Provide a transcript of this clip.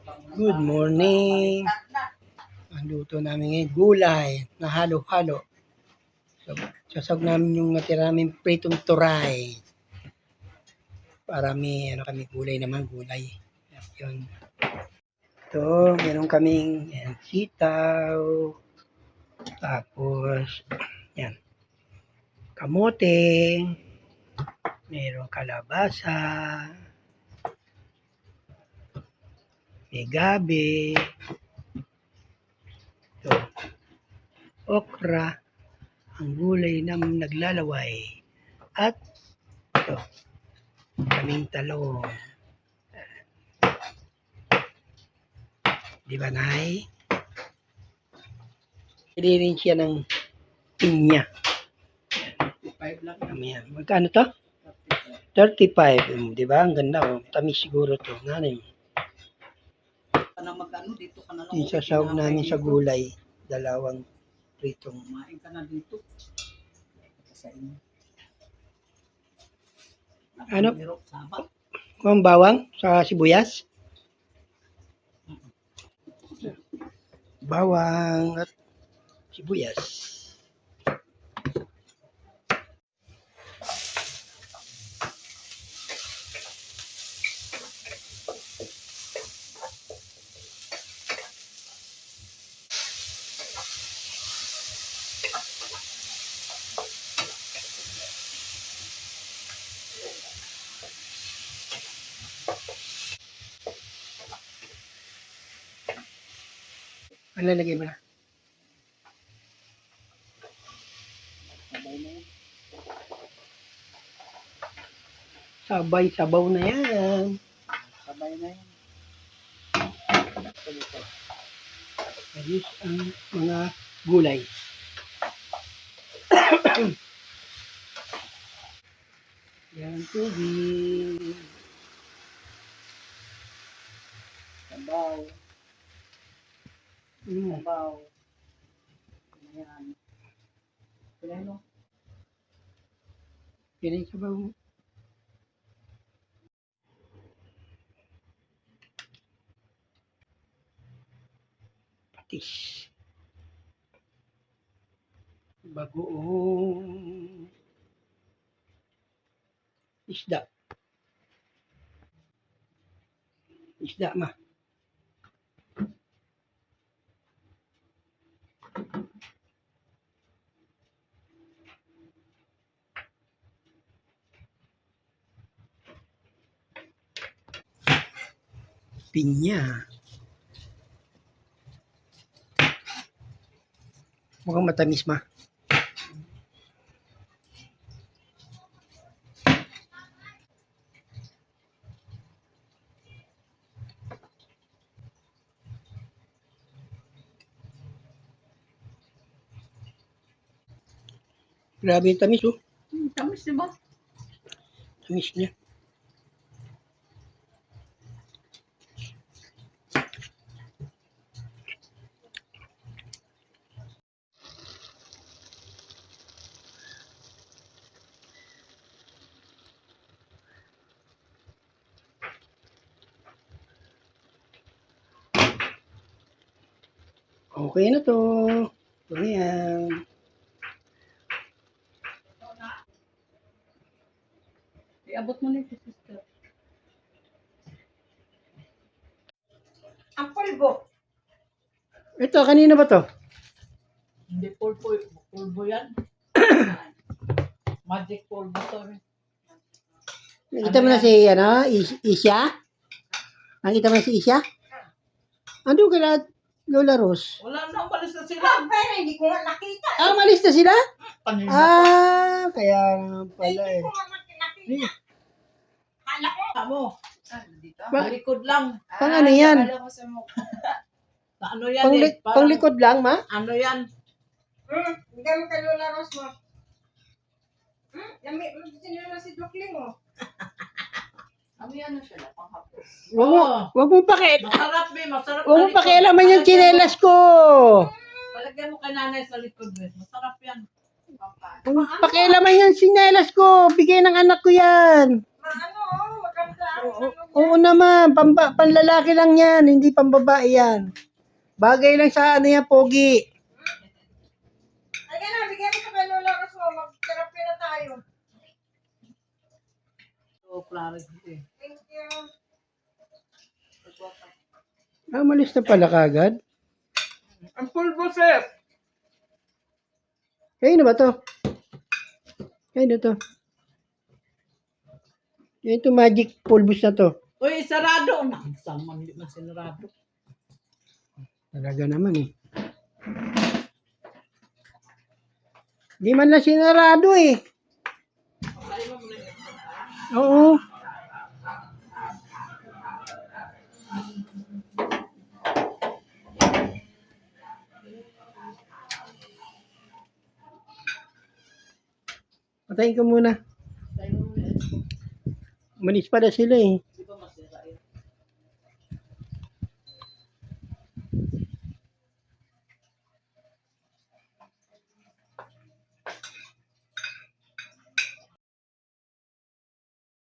Good morning. Ang luto namin ngayon, gulay na halo-halo. So, sasawag namin yung natira namin pritong turay. Para may kami gulay naman, gulay. Yun. Ito, meron kaming sitaw. Tapos, yan. Kamote. Meron kalabasa. May gabi. Ito. Okra. Ang gulay na naglalaway. At ito. Kaming talong. Di ba, Nay? Pwede rin siya ng pinya. 35 lang. Ayan. Magkano to? 35. Di ba? Ang ganda. Oh. Tamis siguro to. Nanay. Magano dito ka na lang. Isasawag namin sa gulay. Dalawang pritong. Kumain ka na dito. Sa inyo. Ano? Sabat. Kung bawang sa sibuyas? Bawang at sibuyas. Ano lalagay mo na? Sabay, sabaw na yan. Sabay na yan. Ayos ang mga gulay. Yan tubig. Sabaw. Sabaw. Ayan. Pinano? Yan yung sabaw. Patis. Bagoong isda. Isda ma. Pinya. Mukhang matamis ma. Grabe yung tamis oh. Tamis diba? Tamis niya. Okay na to. Ayan. Iabot mo na ito, sister. Ang pulbo. Ito, kanina ba to? Hindi pulbo. Pulbo yan. Magic pulbo to. Nakita mo na si, Isya? Nakita mo na si Isya? Ano ka na, Lola Rose? Wala na, umalis na sila. Pero hindi ko nga nakita. Ah, malis na sila? Kanina Kaya pala eh. ko nga nakita. Hala ko. Tamo. Dito. Ba- Likod lang. Pang ano yan? Ano yan eh? Parang, Panglikod lang, ma? ano yan? Hindi mo kay Lola Rose mo. Yami, sinila si Dukling mo. Ano yan na sila? Panghapos. Wag mo Masarap eh. Masarap Huwag mo sa likod. pakialaman yung tsinelas ko. Palagyan mo kay nanay sa likod eh. Masarap yan. Huwag mo pakialaman yung tsinelas ko. Bigay ng anak ko yan. Maganda. Oo naman, panlalaki lang yan, hindi pambabae yan. Bagay lang sa ano yan, pogi. Ay, na, bigyan mo sa kay Lola Ros mo. Mag-therapy na tayo. So, klaro eh. Thank you. Malis na pala kagad. Ang pulbo, sir. Kayo na ba to? Kayo na to. Ito magic pulbos na to. Uy, sarado. Sama, hindi man sinarado. Talaga naman eh. Di man lang sinarado eh. Oo. Patayin ko muna. Umalis pa na sila eh.